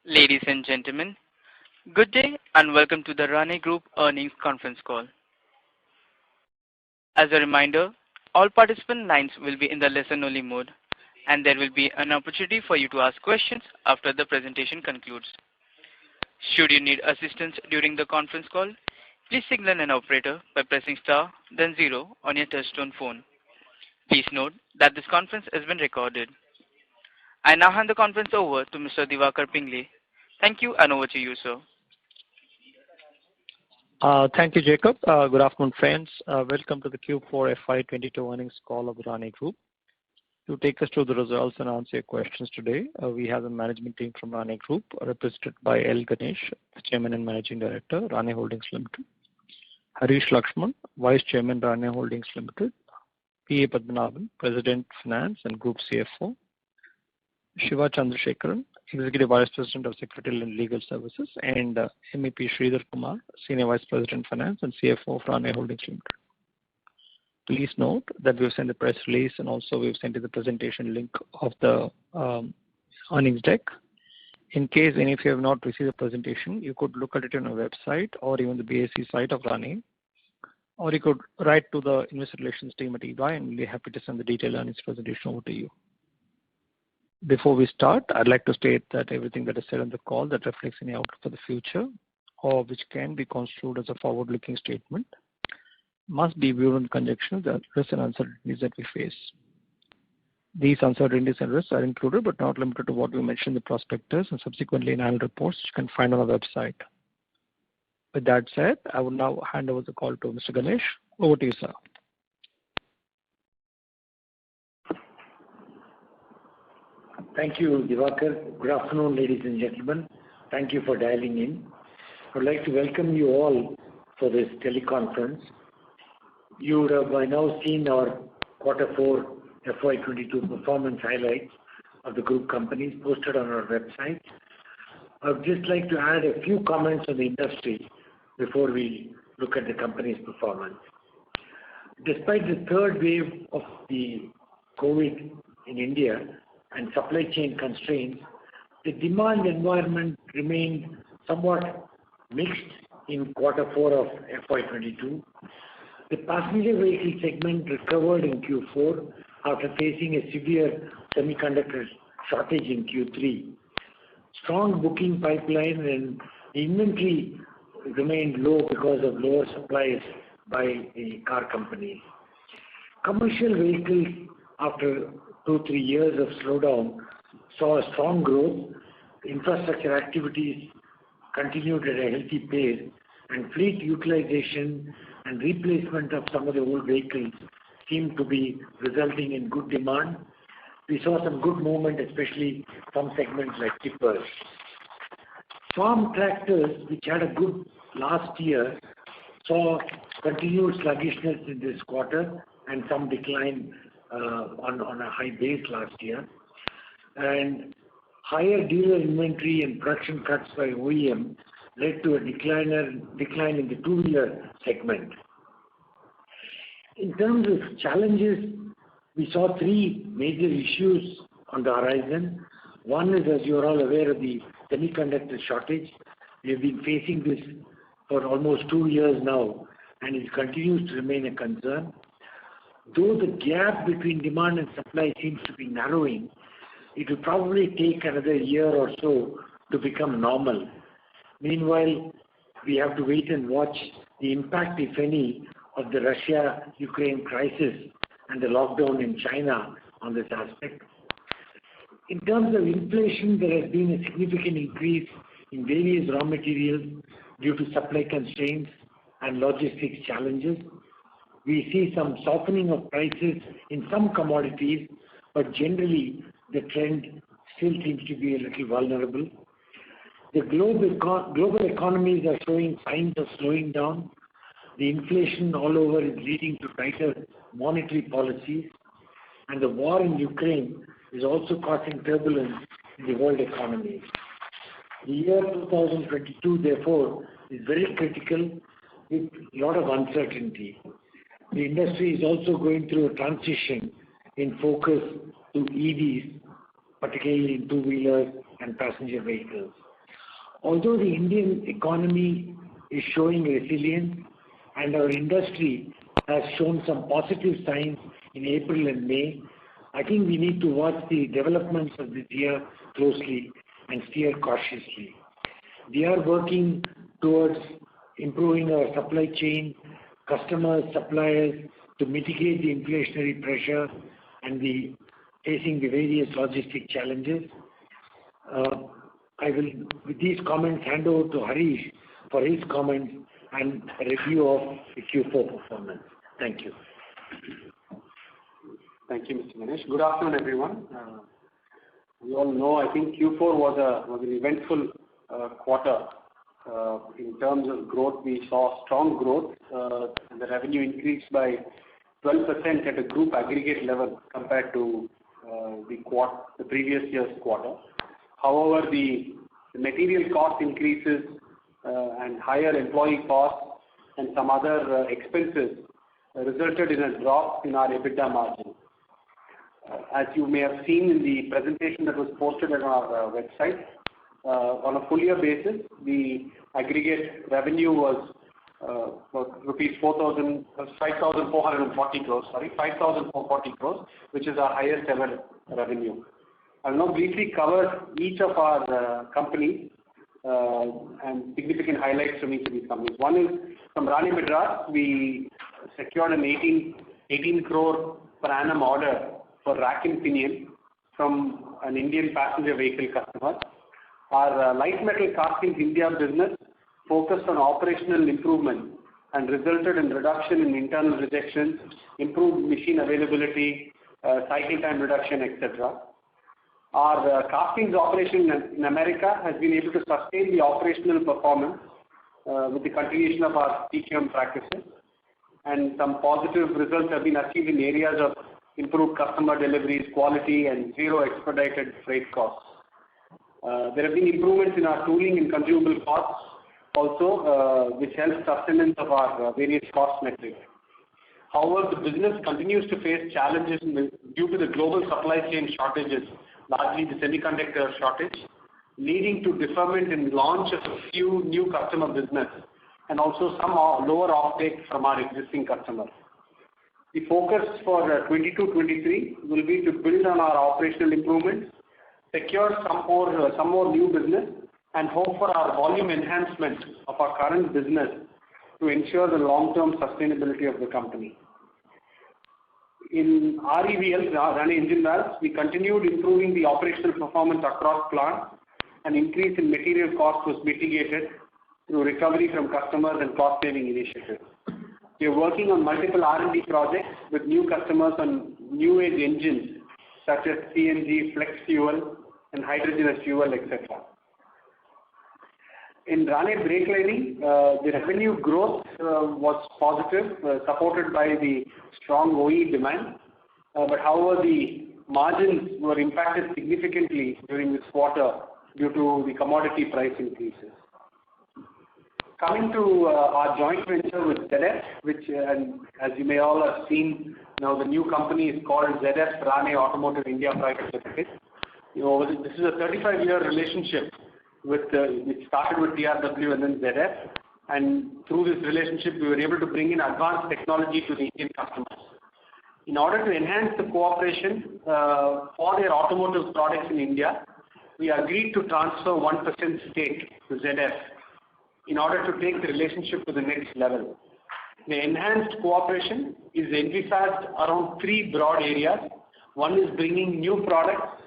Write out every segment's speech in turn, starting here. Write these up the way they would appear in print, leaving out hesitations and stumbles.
Ladies and gentlemen, good day and welcome to the Rane Group Earnings Conference Call. As a reminder, all participant lines will be in the listen-only mode, and there will be an opportunity for you to ask questions after the presentation concludes. Should you need assistance during the conference call, please signal an operator by pressing star, then 0 on your touchtone phone. Please note that this conference has been recorded. I now hand the conference over to Mr. Diwakar Pingle. Thank you, and over to you, sir. Thank you, Jacob. Good afternoon, friends. Welcome to the Q4 FY22 earnings call of the Rane Group. To take us through the results and answer your questions today, we have the management team from Rane Group, represented by L. Ganesh, Chairman and Managing Director, Rane Holdings Limited; Harish Lakshman, Vice Chairman, Rane Holdings Limited; P. A. Padmanabhan, President, Finance and Group CFO; Shiva Chandrasekaran, Executive Vice President of Secretarial and Legal Services; and MEP Sridhar Kumar, Senior Vice President, Finance and CFO of Rane Holdings Limited. Please note that we have sent the press release and also we have sent you the presentation link of the earnings deck. In case any of you have not received the presentation, you could look at it on our website or even the BSE site of Rane, or you could write to the Investor Relations team at EY and we'll be happy to send the detailed earnings presentation over to you. Before we start, I'd like to state that everything that is said on the call that reflects any outlook for the future or which can be construed as a forward-looking statement must be viewed in conjunction with the risks and uncertainties that we face. These uncertainties and risks are included but not limited to what we mentioned in the prospectus and subsequently in annual reports which you can find on our website. With that said, I will now hand over the call to Mr. Ganesh. Over to you, sir. Thank you, Diwakar. Good afternoon, ladies and gentlemen. Thank you for dialing in. I would like to welcome you all for this teleconference. You would have by now seen our Q4 FY22 performance highlights of the group companies posted on our website. I would just like to add a few comments on the industry before we look at the company's performance. Despite the third wave of the COVID in India and supply chain constraints, the demand environment remained somewhat mixed in Q4 of FY22. The passenger vehicle segment recovered in Q4 after facing a severe semiconductor shortage in Q3. Strong booking pipeline and inventory remained low because of lower supplies by the car companies. Commercial vehicles, after 2-3 years of slowdown, saw a strong growth. Infrastructure activities continued at a healthy pace, and fleet utilization and replacement of some of the old vehicles seemed to be resulting in good demand. We saw some good movement, especially some segments like tippers. Farm tractors, which had a good last year, saw continued sluggishness in this quarter and some decline on a high base last year, and higher dealer inventory and production cuts by OEM led to a decline in the two-wheeler segment. In terms of challenges, we saw 3 major issues on the horizon. One is, as you are all aware, of the semiconductor shortage. We have been facing this for almost 2 years now, and it continues to remain a concern. Though the gap between demand and supply seems to be narrowing, it will probably take another year or so to become normal. Meanwhile, we have to wait and watch the impact, if any, of the Russia-Ukraine crisis and the lockdown in China on this aspect. In terms of inflation, there has been a significant increase in various raw materials due to supply constraints and logistics challenges. We see some softening of prices in some commodities, but generally the trend still seems to be a little vulnerable. The global economies are showing signs of slowing down. The inflation all over is leading to tighter monetary policies, and the war in Ukraine is also causing turbulence in the world economy. The year 2022, therefore, is very critical with a lot of uncertainty. The industry is also going through a transition in focus to EVs, particularly in two-wheelers and passenger vehicles. Although the Indian economy is showing resilience and our industry has shown some positive signs in April and May, I think we need to watch the developments of this year closely and steer cautiously. We are working towards improving our supply chain, customers, suppliers, to mitigate the inflationary pressure and facing the various logistic challenges. I will, with these comments, hand over to Harish for his comments and a review of the Q4 performance. Thank you. Thank you, Mr. Manish. Good afternoon, everyone. You all know, I think Q4 was an eventful quarter. In terms of growth, we saw strong growth, and the revenue increased by 12% at a group aggregate level compared to the previous year's quarter. However, the material cost increases and higher employee costs and some other expenses resulted in a drop in our EBITDA margin. As you may have seen in the presentation that was posted on our website, on a full year basis, the aggregate revenue was rupees 5,440 crores, which is our highest ever revenue. I will now briefly cover each of our companies and significant highlights from each of these companies. One is from Rane, Madras. We secured an 18 crore per annum order for rack and pinion from an Indian passenger vehicle customer. Our light metal castings India business focused on operational improvement and resulted in reduction in internal rejections, improved machine availability, cycle time reduction, etc. Our castings operation in America has been able to sustain the operational performance with the continuation of our TQM practices, and some positive results have been achieved in areas of improved customer deliveries, quality, and zero expedited freight costs. There have been improvements in our tooling and consumable costs also, which helps sustenance of our various cost metrics. However, the business continues to face challenges due to the global supply chain shortages, largely the semiconductor shortage, leading to deferment in launch of a few new customer business and also some lower offtake from our existing customers. The focus for 22-23 will be to build on our operational improvements, secure some more new business, and hope for our volume enhancement of our current business to ensure the long-term sustainability of the company. In REVL, Rane Engine Valves, we continued improving the operational performance across plants. An increase in material cost was mitigated through recovery from customers and cost-saving initiatives. We are working on multiple R&D projects with new customers on new age engines such as CNG, flex fuel, and hydrogen as fuel, etc. In Rane Brake Lining, the revenue growth was positive, supported by the strong OE demand. But however, the margins were impacted significantly during this quarter due to the commodity price increases. Coming to our joint venture with ZF, which, as you may all have seen, now the new company is called ZF Rane Automotive India Private Limited. This is a 35-year relationship which started with TRW and then ZF, and through this relationship we were able to bring in advanced technology to the Indian customers. In order to enhance the cooperation for their automotive products in India, we agreed to transfer 1% stake to ZF in order to take the relationship to the next level. The enhanced cooperation is envisaged around three broad areas. One is bringing new products.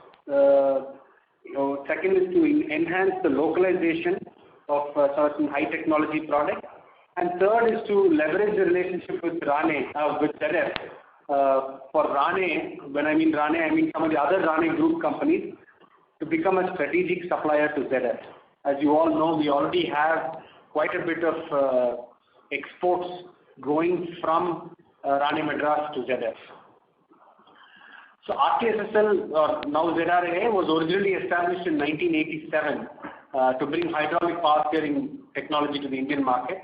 Second is to enhance the localization of certain high technology products, and third is to leverage the relationship with Rane, with ZF. For Rane, when I mean Rane, I mean some of the other Rane group companies, to become a strategic supplier to ZF. As you all know, we already have quite a bit of exports going from Rane Madras to ZF. So RTSSL, now ZRA, was originally established in 1987 to bring hydraulic power steering technology to the Indian market.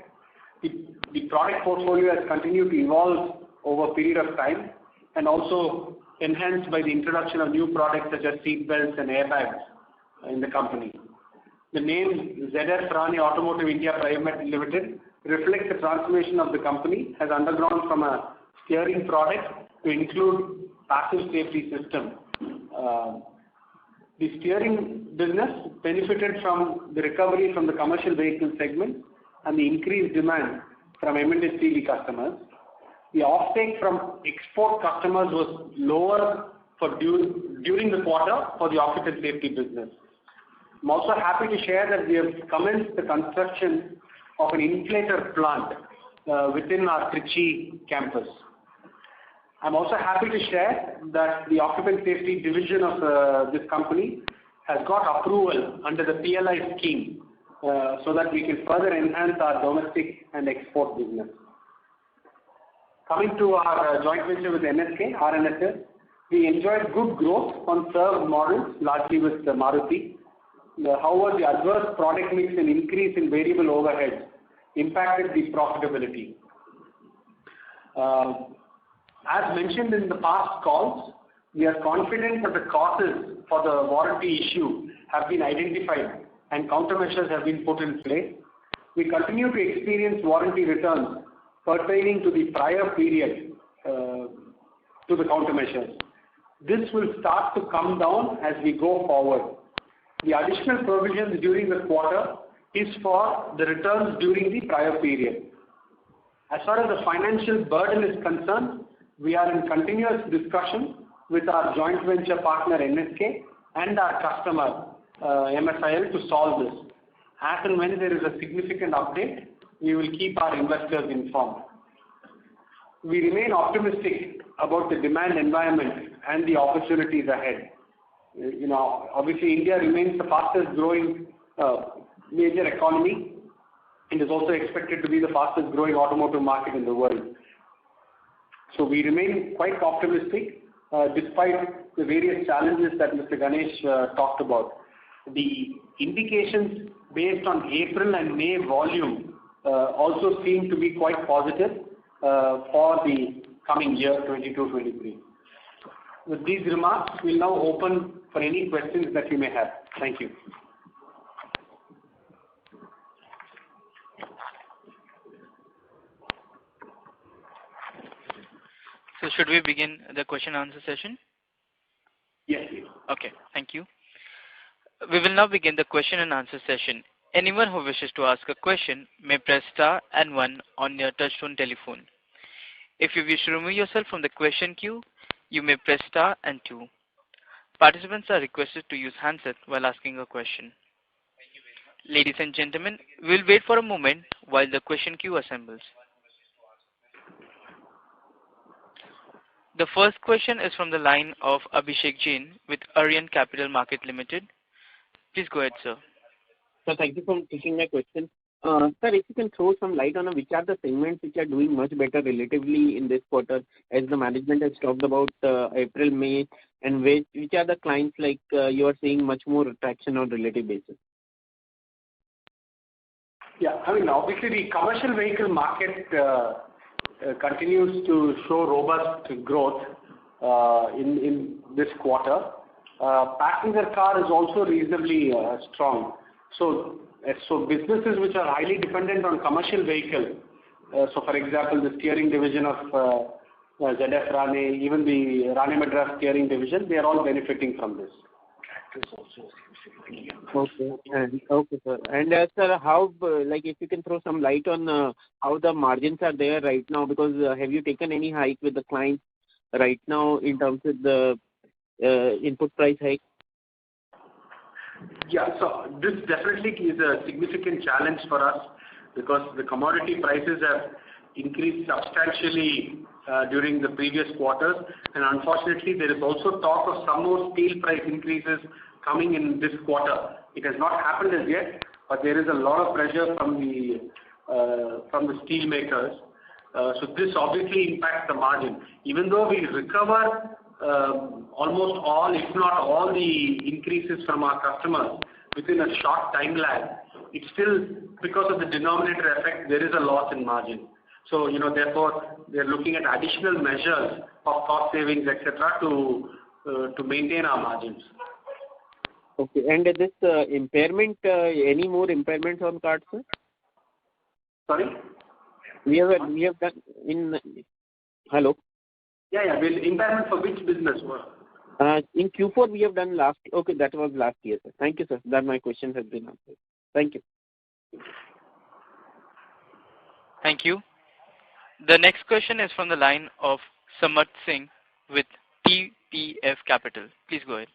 The product portfolio has continued to evolve over a period of time and also enhanced by the introduction of new products such as seat belts and airbags in the company. the name ZF Rane Automotive India Private Limited reflects the transformation of the company, has undergone from a steering product to include passive safety system. The steering business benefited from the recovery from the commercial vehicle segment and the increased demand from M&HCV customers. The offtake from export customers was lower during the quarter for the occupant safety business. I'm also happy to share that we have commenced the construction of an inflator plant within our Trichy campus. I'm also happy to share that the occupant safety division of this company has got approval under the PLI scheme so that we can further enhance our domestic and export business. Coming to our joint venture with NSK, RNSS, we enjoyed good growth on served models, largely with Maruti. However, the adverse product mix and increase in variable overheads impacted the profitability. As mentioned in the past calls, we are confident that the causes for the warranty issue have been identified and countermeasures have been put in place. We continue to experience warranty returns pertaining to the prior period to the countermeasures. This will start to come down as we go forward. The additional provisions during the quarter is for the returns during the prior period. As far as the financial burden is concerned, we are in continuous discussion with our joint venture partner NSK and our customer MSIL to solve this. As and when there is a significant update, we will keep our investors informed. We remain optimistic about the demand environment and the opportunities ahead. Obviously India remains the fastest growing major economy and is also expected to be the fastest growing automotive market in the world. So we remain quite optimistic despite the various challenges that Mr. Ganesh talked about. The indications based on April and May volume also seem to be quite positive for the coming year 22-23. With these remarks, we'll now open for any questions that you may have. Thank you. So should we begin the question and answer session? Yes, please. Okay, thank you. We will now begin the question and answer session. Anyone who wishes to ask a question may press star and 1 on your touchtone telephone. If you wish to remove yourself from the question queue, you may press star and 2. Participants are requested to use handset while asking a question. Ladies and gentlemen, we'll wait for a moment while the question queue assembles. The first question is from the line of Abhishek Jain with Aryan Capital Market Limited. Please go ahead, sir. So thank you for taking my question. Sir, if you can throw some light on which are the segments which are doing much better relatively in this quarter, as the management has talked about April, May, and which are the clients like you are seeing much more traction on relative basis? Yeah, obviously the commercial vehicle market continues to show robust growth in this quarter. Passenger car is also reasonably strong. So businesses which are highly dependent on commercial vehicle, so for example the steering division of ZF Rane, even the Rane Madras steering division, they are all benefiting from this. Okay, sir. And sir, how if you can throw some light on how the margins are there right now, because have you taken any hike with the clients right now in terms of the input price hike? Yeah, so this definitely is a significant challenge for us because the commodity prices have increased substantially during the previous quarters, and unfortunately there is also talk of some more steel price increases coming in this quarter. It has not happened as yet, but there is a lot of pressure from the steel makers. So this obviously impacts the margin. Even though we recover almost all, if not all, the increases from our customers within a short time lag, it's still, because of the denominator effect, there is a loss in margin. So, therefore, we are looking at additional measures of cost savings, etc., to maintain our margins. Okay. And this impairment, any more impairments on cards, sir? Sorry? We have done in... Hello? Yeah. Well, impairment for which business? In Q4 we have done last... Okay, that was last year, sir. Thank you, sir. That my question has been answered. Thank you. Thank you. The next question is from the line of Samat Singh with TPF Capital. Please go ahead.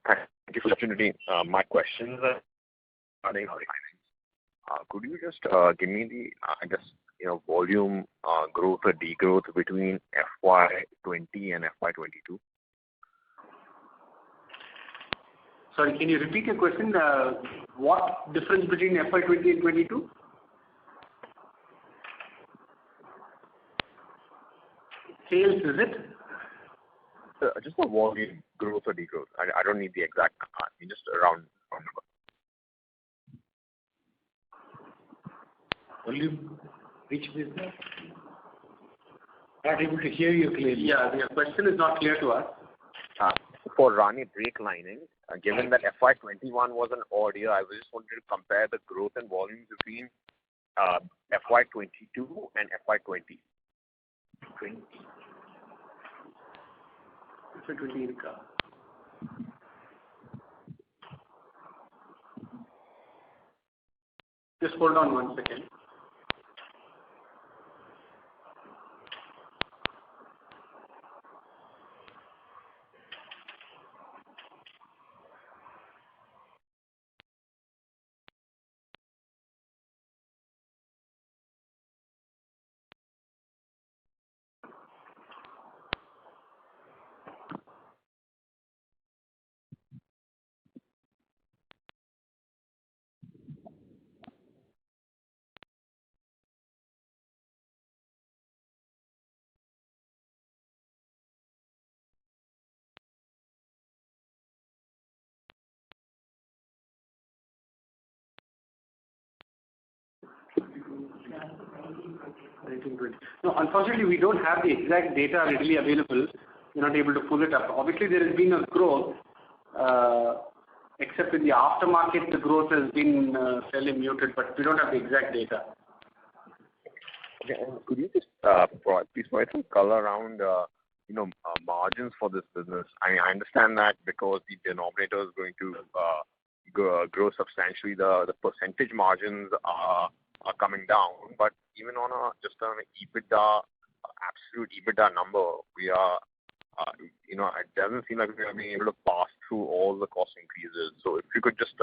Thank you for the opportunity. My questions are regarding finance. Could you just give me the, volume growth or degrowth between FY20 and FY22? Sorry, can you repeat your question? What difference between FY20 and 22? Sales, is it? Just the volume growth or degrowth. I don't need the exact number, just a round number. Volume, which business? Not able to hear you clearly. Yeah, your question is not clear to us. For Rane brake lining, given that FY21 was an odd year, I just wanted to compare the growth and volume between FY22 and FY20. 20. FY20 Just hold on 1 second. No, unfortunately, we don't have the exact data readily available. We're not able to pull it up. Obviously, there has been a growth, except in the aftermarket, the growth has been fairly muted, but we don't have the exact data. Okay, and could you just please provide some color around margins for this business? I understand that because the denominator is going to grow substantially, the percentage margins are coming down, but even on just an EBITDA, absolute EBITDA number, we are, it doesn't seem like we are being able to pass through all the cost increases. So if you could just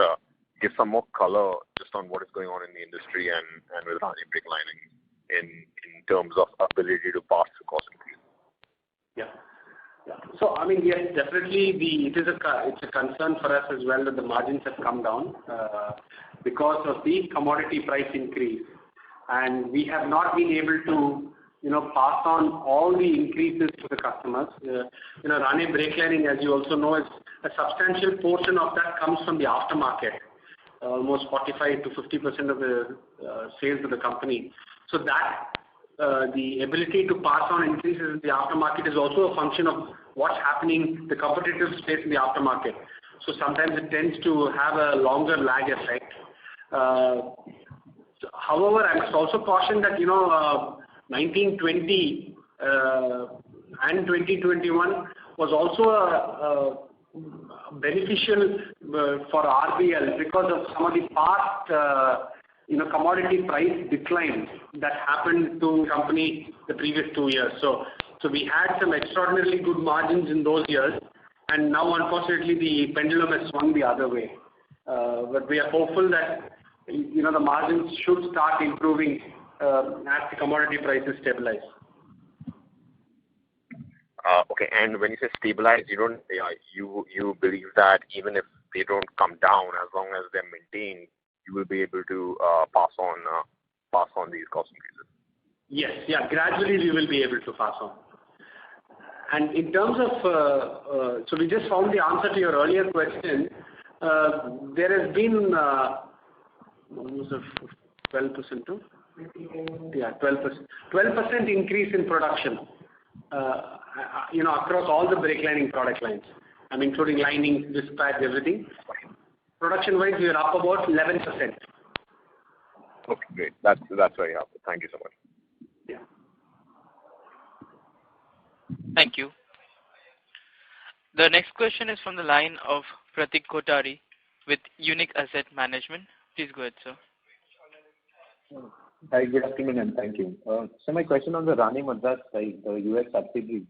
give some more color just on what is going on in the industry and with Rane brake lining in terms of ability to pass through cost increases. Yeah. So, yes, definitely it's a concern for us as well that the margins have come down because of the commodity price increase. And we have not been able to, pass on all the increases to the customers. Rane brake lining, as you also know, is a substantial portion of that comes from the aftermarket, almost 45 to 50% of the sales of the company. So that the ability to pass on increases in the aftermarket is also a function of what's happening, the competitive space in the aftermarket. So sometimes it tends to have a longer lag effect. However, I must also caution that 1920 and 2021 was also beneficial for RBL because of some of the past commodity price declines that happened to company the previous 2 years. So we had some extraordinarily good margins in those years, and now unfortunately the pendulum has swung the other way. But we are hopeful that the margins should start improving as the commodity prices stabilize. Okay, and when you say stabilize, you believe that even if they don't come down, as long as they're maintained, you will be able to pass on these cost increases. Yes, gradually we will be able to pass on. And in terms of, so we just found the answer to your earlier question. There has been almost a 12% too? Yeah, 12% increase in production, across all the brake lining product lines. I'm including linings, dispatch, everything. Production-wise, we are up about 11%. Okay, great. That's very helpful. Thank you so much. Yeah. Thank you. The next question is from the line of Pratik Kothari with Unique Asset Management. Please go ahead, sir. Hi, good afternoon, and thank you. So my question on the Rane Madras side, the US subsidiary.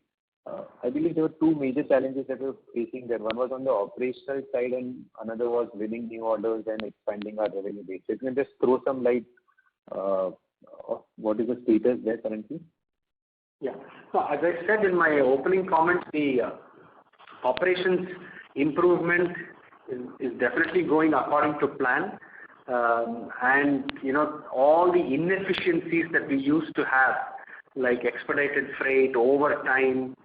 I believe there were two major challenges that we were facing there. One was on the operational side, and another was winning new orders and expanding our revenue base. So you can just throw some light of what is the status there currently? Yeah. So as I said in my opening comments, the operations improvement is definitely going according to plan. And all the inefficiencies that we used to have, like expedited freight, overtime,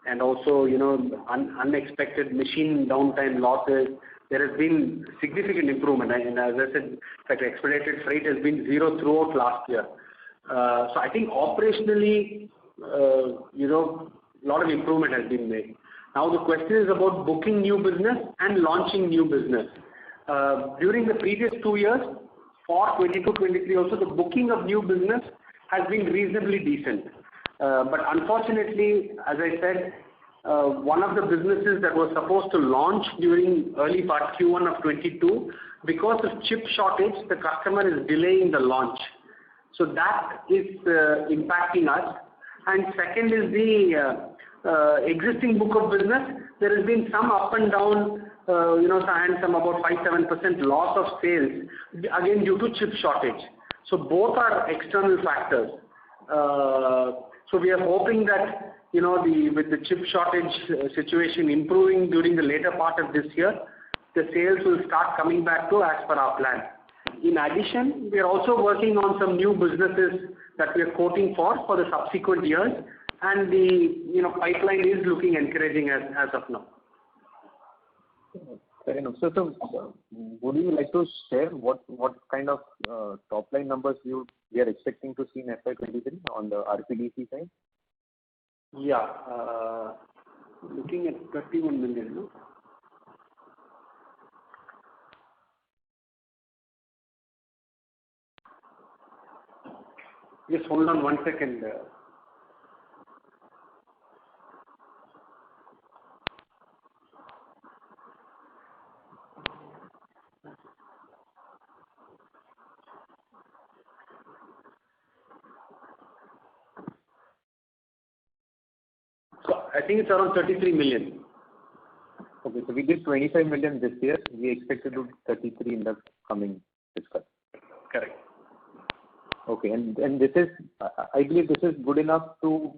and also unexpected machine downtime losses, there has been significant improvement. And as I said, in fact, expedited freight has been zero throughout last year. So I think operationally, a lot of improvement has been made. Now the question is about booking new business and launching new business. During the previous 2 years, for 22-23 also, the booking of new business has been reasonably decent. But unfortunately, as I said, one of the businesses that was supposed to launch during early part Q1 of 22, because of chip shortage, the customer is delaying the launch. So that is impacting us. And second is the existing book of business. There has been some up and down, and some about 5-7% loss of sales, again due to chip shortage. So both are external factors. So we are hoping that with the chip shortage situation improving during the later part of this year, the sales will start coming back to as per our plan. In addition, we are also working on some new businesses that we are quoting for the subsequent years, and the pipeline is looking encouraging as of now. Fair enough. So would you like to share what kind of top line numbers we are expecting to see in FY23 on the RPDC side? Yeah, looking at 31 million. No? Just hold on 1 second. I think it's around 33 million. Okay, so we did 25 million this year. We expect to do 33 in the coming fiscal. Correct. Okay, and this is, I believe this is good enough to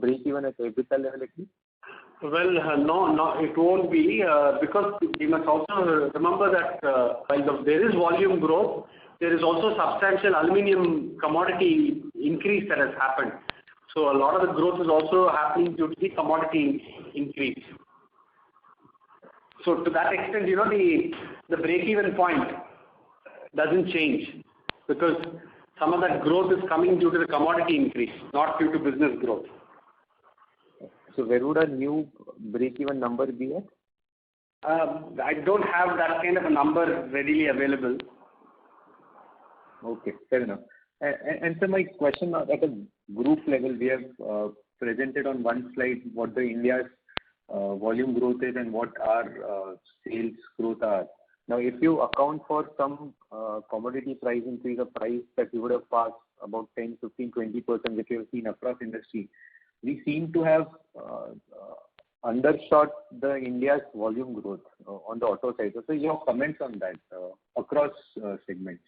break even at EBITDA level at least? Well, no, it won't be because we must also remember that while there is volume growth, there is also substantial aluminium commodity increase that has happened. So a lot of the growth is also happening due to the commodity increase. So to that extent, the break-even point doesn't change because some of that growth is coming due to the commodity increase, not due to business growth. So where would a new break-even number be at? I don't have that kind of a number readily available. Okay, fair enough. And so my question at a group level, we have presented on one slide what the India's volume growth is and what our sales growth are. Now, if you account for some commodity price increase or price that you would have passed about 10, 15, 20%, which you have seen across industry, we seem to have undershot the India's volume growth on the auto side. So your comments on that across segments.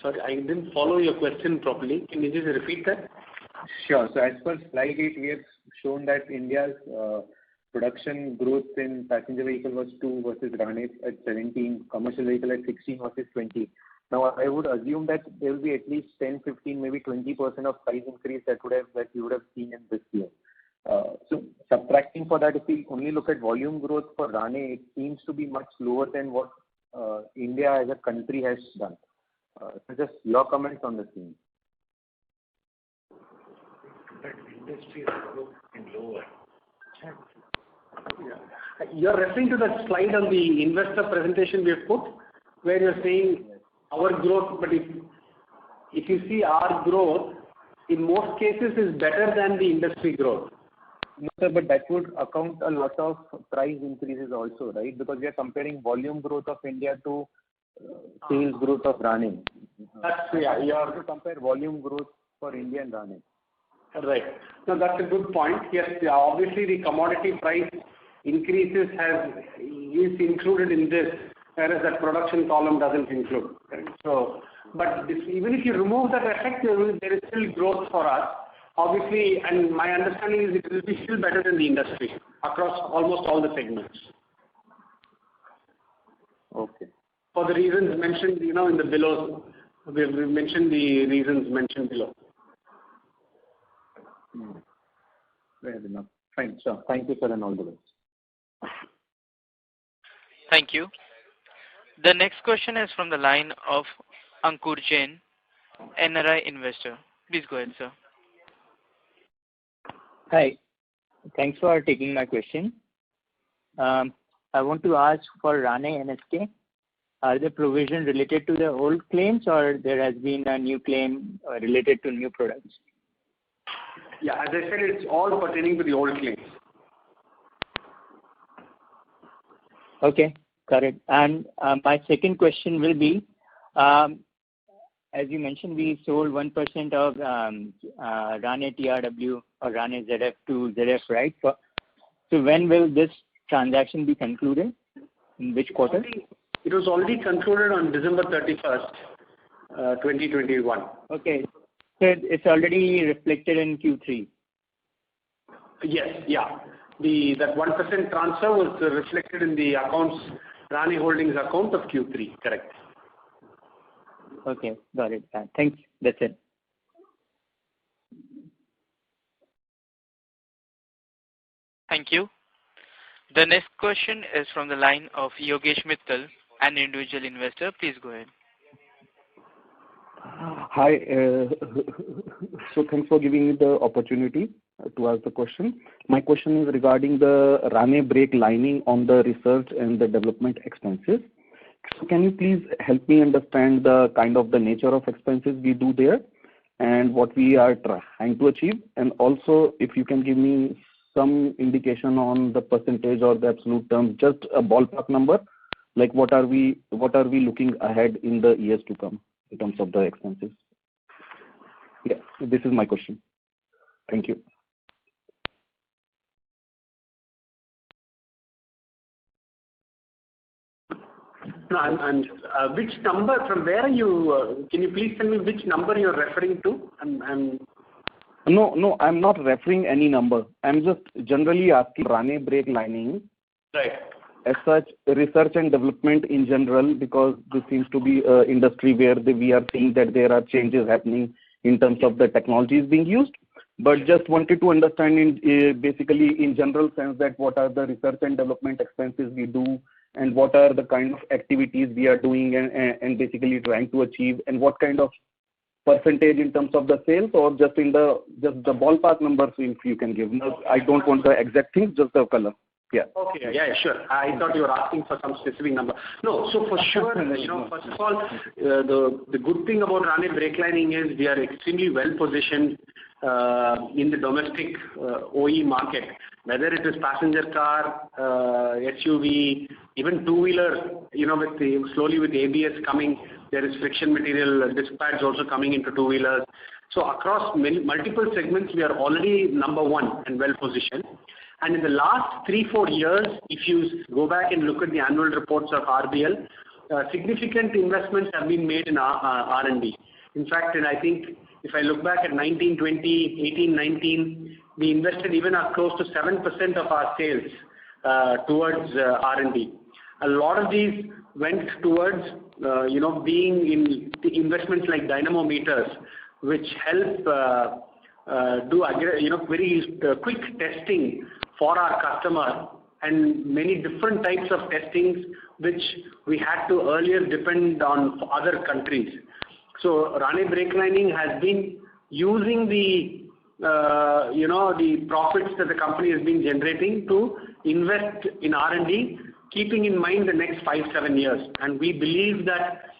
Sorry, I didn't follow your question properly. Can you just repeat that? Sure. So as per slide 8, we have shown that India's production growth in passenger vehicle was 2 versus Rane at 17, commercial vehicle at 16 versus 20. Now, I would assume that there will be at least 10, 15, maybe 20% of price increase that you would have seen in this year. So subtracting for that, if we only look at volume growth for Rane, it seems to be much lower than what India as a country has done. So just your comments on the same. and lower. You're referring to that slide on the investor presentation we have put, where you're saying our growth, but if you see our growth, in most cases is better than the industry growth. No, sir, but that would account a lot of price increases also, right? Because we are comparing volume growth of India to sales growth of Rane. You have to compare volume growth for India and Rane. Right. No, that's a good point. Yes, obviously the commodity price increases is included in this, whereas that production column doesn't include. Right? So, but even if you remove that effect, there is still growth for us. Obviously, and my understanding is it will be still better than the industry across almost all the segments. Okay. For the reasons mentioned, in the below, we mentioned the reasons mentioned below. Fair enough. Fine, sir. Thank you, sir, and all the best. Thank you. The next question is from the line of Ankur Jain, NRI investor. Please go ahead, sir. Hi. Thanks for taking my question. I want to ask for Rane NSK, are the provisions related to the old claims or there has been a new claim related to new products? Yeah, as I said, it's all pertaining to the old claims. Okay, got it. And my second question will be, as you mentioned, we sold 1% of Rane TRW or Rane ZF to ZF, right? So when will this transaction be concluded? In which quarter? It was already concluded on December 31st, 2021. Okay. So it's already reflected in Q3. Yes, yeah. That 1% transfer was reflected in the accounts, Rane Holdings account of Q3, correct. Okay, got it. Thanks. That's it. Thank you. The next question is from the line of Yogesh Mittal, an individual investor. Please go ahead. Hi. So thanks for giving me the opportunity to ask the question. My question is regarding the Rane brake lining on the research and the development expenses. So can you please help me understand the kind of the nature of expenses we do there and what we are trying to achieve? And also, if you can give me some indication on the percentage or the absolute terms, just a ballpark number, like what are we looking ahead in the years to come in terms of the expenses? Yeah, this is my question. Thank you. No, and which number, from where are you, can you please tell me which number you're referring to? No, I'm not referring any number. I'm just generally asking Rane brake lining. Right. As such, research and development in general, because this seems to be an industry where we are seeing that there are changes happening in terms of the technologies being used. But just wanted to understand basically in general sense that what are the research and development expenses we do and what are the kind of activities we are doing and basically trying to achieve and what kind of percentage in terms of the sales or just the ballpark numbers if you can give. I don't want the exact things, just the color. Yeah. Okay. Yeah, sure. I thought you were asking for some specific number. No, so for sure, first of all, the good thing about Rane brake lining is we are extremely well positioned in the domestic OE market, whether it is passenger car, SUV, even two-wheeler, slowly with ABS coming, there is friction material disc pads also coming into two-wheelers. So across multiple segments, we are already number one and well positioned. And in the last 3-4 years, if you go back and look at the annual reports of RBL, significant investments have been made in R&D. In fact, and I think if I look back at 19, 20, 18, 19, we invested even close to 7% of our sales towards R&D. A lot of these went towards, being in the investments like dynamometers, which help do very quick testing for our customer and many different types of testings which we had to earlier depend on other countries. So Rane brake lining has been using the the profits that the company has been generating to invest in R&D, keeping in mind the next 5-7 years. And we believe that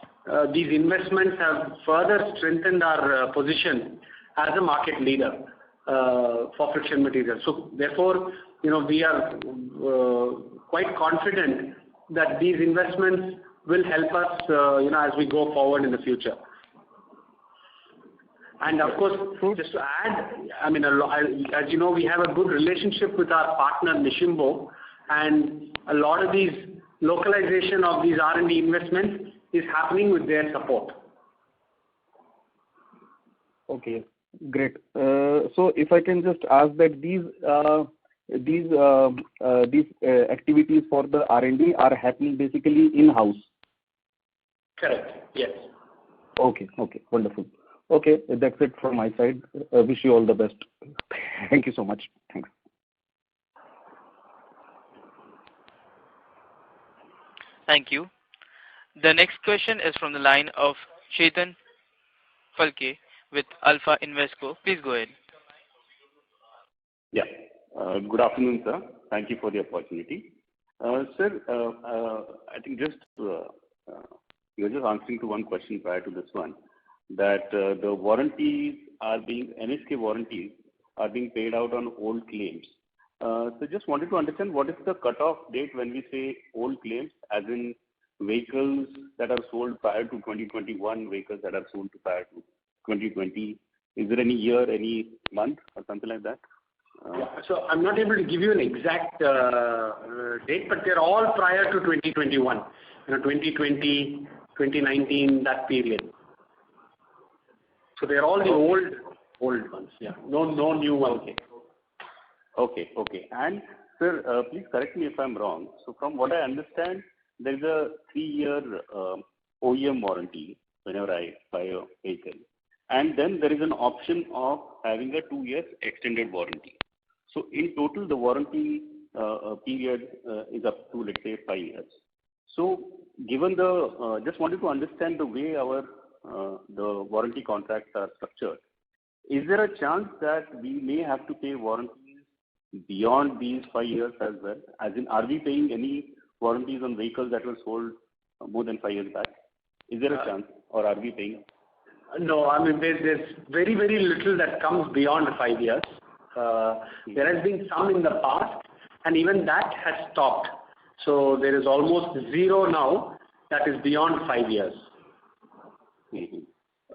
these investments have further strengthened our position as a market leader for friction materials. So therefore, we are quite confident that these investments will help us, as we go forward in the future. And of course, just to add, as you know, we have a good relationship with our partner Nishimbo, and a lot of these localization of these R&D investments is happening with their support. Okay, great. So if I can just ask that these activities for the R&D are happening basically in-house. Correct. Yes. Okay. Wonderful. Okay, that's it from my side. Wish you all the best. Thank you so much. Thanks. Thank you. The next question is from the line of Chetan Phalke with Alpha Invesco. Please go ahead. Yeah. Good afternoon, sir. Thank you for the opportunity. Sir, I think you're just answering to one question prior to this one, that the warranties are NSK warranties are being paid out on old claims. So just wanted to understand what is the cutoff date when we say old claims, as in vehicles that are sold prior to 2021, vehicles that are sold prior to 2020. Is there any year, any month or something like that? Yeah. So I'm not able to give you an exact date, but they're all prior to 2021, 2020, 2019, that period. So they're all the old ones. Yeah. No new ones. Okay. And sir, please correct me if I'm wrong. So from what I understand, there's a 3-year OEM warranty whenever I buy a vehicle, and then there is an option of having a 2 years extended warranty. So in total, the warranty period is up to, let's say, 5 years. So given just wanted to understand the way the warranty contracts are structured. Is there a chance that we may have to pay warranties beyond these 5 years as well? As in, are we paying any warranties on vehicles that were sold more than 5 years back? Is there a chance, or are we paying? No, there's very, very little that comes beyond 5 years. There has been some in the past, and even that has stopped. So there is almost zero now that is beyond 5 years. Mm-hmm.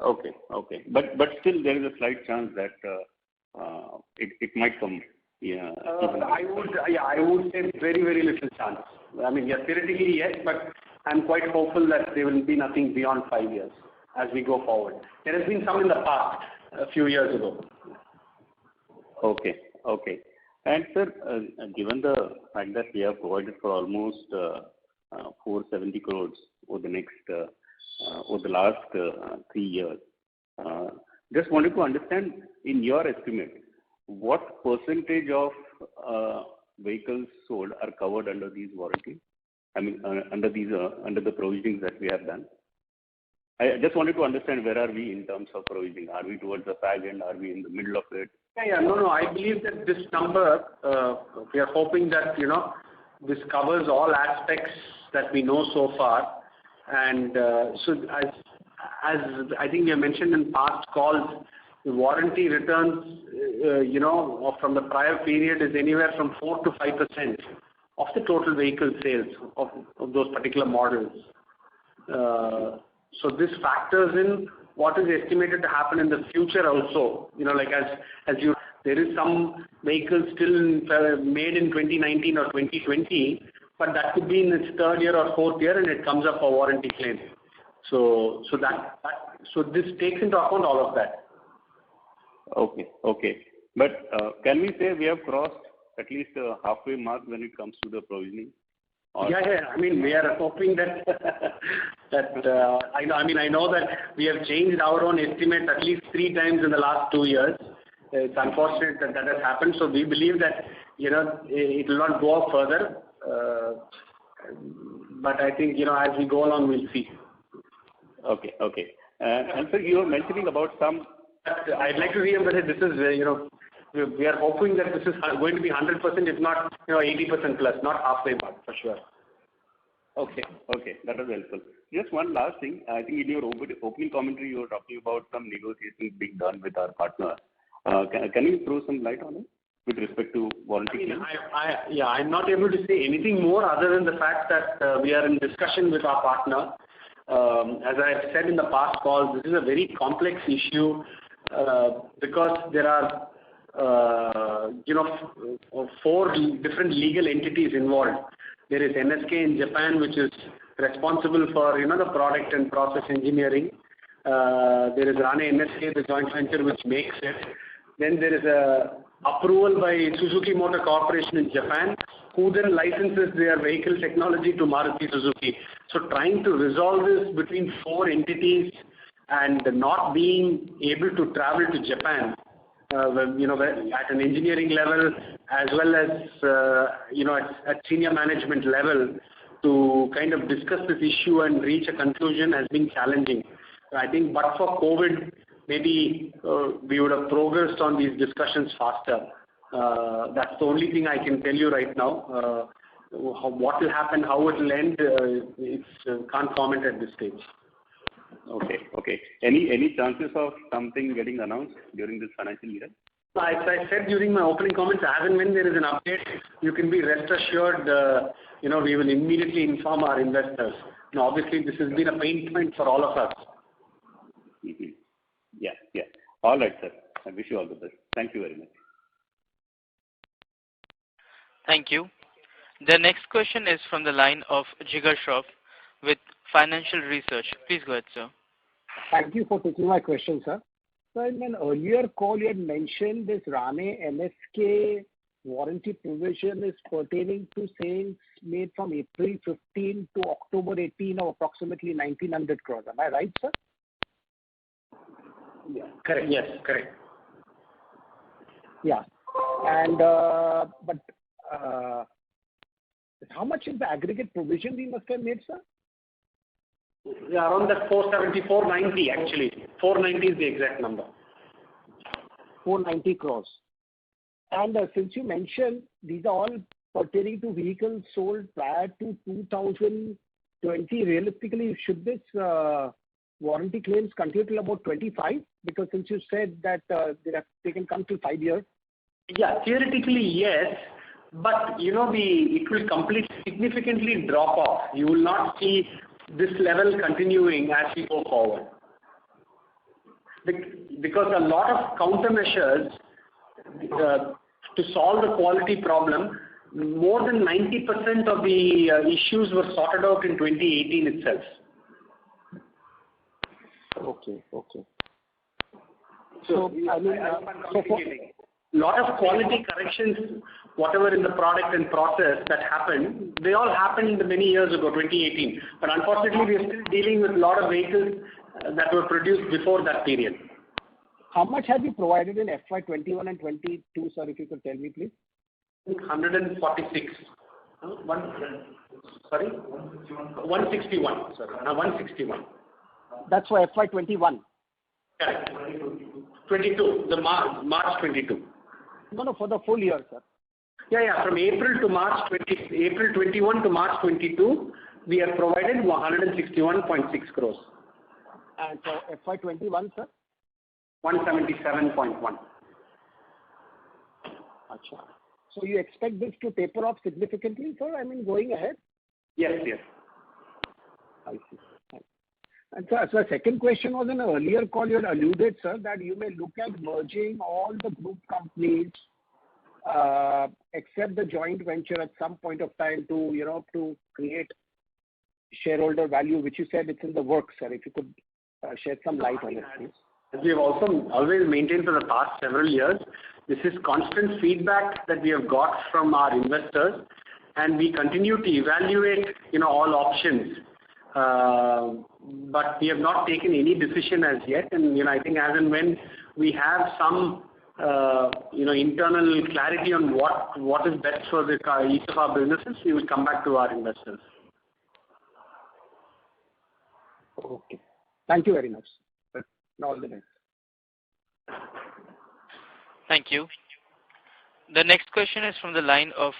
Okay. But still there is a slight chance that it might come. Yeah. I would say very, very little chance. Theoretically yes, but I'm quite hopeful that there will be nothing beyond 5 years as we go forward. There has been some in the past, a few years ago. Okay. And sir, given the fact that we have provided for almost 470 crores over the last 3 years, just wanted to understand, in your estimate, what percentage of vehicles sold are covered under these warranties? Under the provisions that we have done. I just wanted to understand, where are we in terms of provisioning? Are we towards the fag end? Are we in the middle of it? No. I believe that this number, we are hoping that, this covers all aspects that we know so far. And so as I think we have mentioned in past calls, the warranty returns, from the prior period is anywhere from 4 to 5% of the total vehicle sales of those particular models. So this factors in what is estimated to happen in the future also. There is some vehicles still made in 2019 or 2020, but that could be in its 3rd year or 4th year, and it comes up for warranty claim. So this takes into account all of that. Okay. But can we say we have crossed at least a halfway mark when it comes to the provisioning? Yeah. We are hoping that I know that we have changed our own estimate at least 3 times in the last 2 years. It's unfortunate that has happened. So we believe that it will not go up further. But I think as we go along, we'll see. Okay. And sir, you were mentioning about some I'd like to reemphasize this is, we are hoping that this is going to be 100%, if not, 80% plus, not halfway mark for sure. Okay, that was helpful. Just one last thing. I think in your opening commentary, you were talking about some negotiations being done with our partner. Can you throw some light on it with respect to warranty claims? I'm not able to say anything more other than the fact that we are in discussion with our partner. As I have said in the past calls, this is a very complex issue because there are, 4 different legal entities involved. There is NSK in Japan, which is responsible for, the product and process engineering. There is Rane NSK, the joint venture which makes it. Then there is a approval by Suzuki Motor Corporation in Japan, who then licenses their vehicle technology to Maruti Suzuki. So trying to resolve this between 4 entities and not being able to travel to Japan, at an engineering level as well as, at senior management level to kind of discuss this issue and reach a conclusion has been challenging. I think but for COVID, maybe we would have progressed on these discussions faster. That's the only thing I can tell you right now. What will happen, how it will end, can't comment at this stage. Okay. Any chances of something getting announced during this financial year? As I said during my opening comments, as and when there is an update, you can be rest assured, we will immediately inform our investors. Now, obviously, this has been a pain point for all of us. Mm-hmm. Yeah. All right, sir. I wish you all the best. Thank you very much. Thank you. The next question is from the line of Jigar Shroff with Financial Research. Please go ahead, sir. Thank you for taking my question, sir. So in an earlier call, you had mentioned this Rane NSK warranty provision is pertaining to sales made from April 15 to October 18 of approximately 1,900 crores. Am I right, sir? Yeah, correct. Yes, correct. Yeah. And, how much is the aggregate provision we must have made, sir? Yeah, around that 470, 490 actually. 490 is the exact number. 490 crores. And since you mentioned these are all pertaining to vehicles sold prior to 2020, realistically, should this warranty claims continue till about 25? Because since you said that they can come to 5 years. Yeah, theoretically yes, but it will significantly drop off. You will not see this level continuing as we go forward. Because a lot of countermeasures to solve the quality problem, more than 90% of the issues were sorted out in 2018 itself. Okay. So a lot of quality corrections, whatever in the product and process that happened, they all happened many years ago, 2018. But unfortunately, we are still dealing with a lot of vehicles that were produced before that period. How much have you provided in FY21 and 22, sir, if you could tell me, please? 146. Sorry? 161. Sorry, 161. That's for FY21. Correct. 22, the March 22. No, for the full year, sir. Yeah. From April 21 to March 22, we have provided 161.6 crores. And for FY21, sir? 177.1. Achha. So you expect this to taper off significantly, sir? I mean, going ahead? Yes. I see. And sir, second question was in an earlier call you had alluded, sir, that you may look at merging all the group companies except the joint venture at some point of time to create shareholder value, which you said it's in the works, sir. If you could shed some light on it, please. As we have also always maintained for the past several years, this is constant feedback that we have got from our investors, and we continue to evaluate, all options. But we have not taken any decision as yet, and I think as and when we have some internal clarity on what is best for each of our businesses, we will come back to our investors. Okay. Thank you very much. All the best. Thank you. The next question is from the line of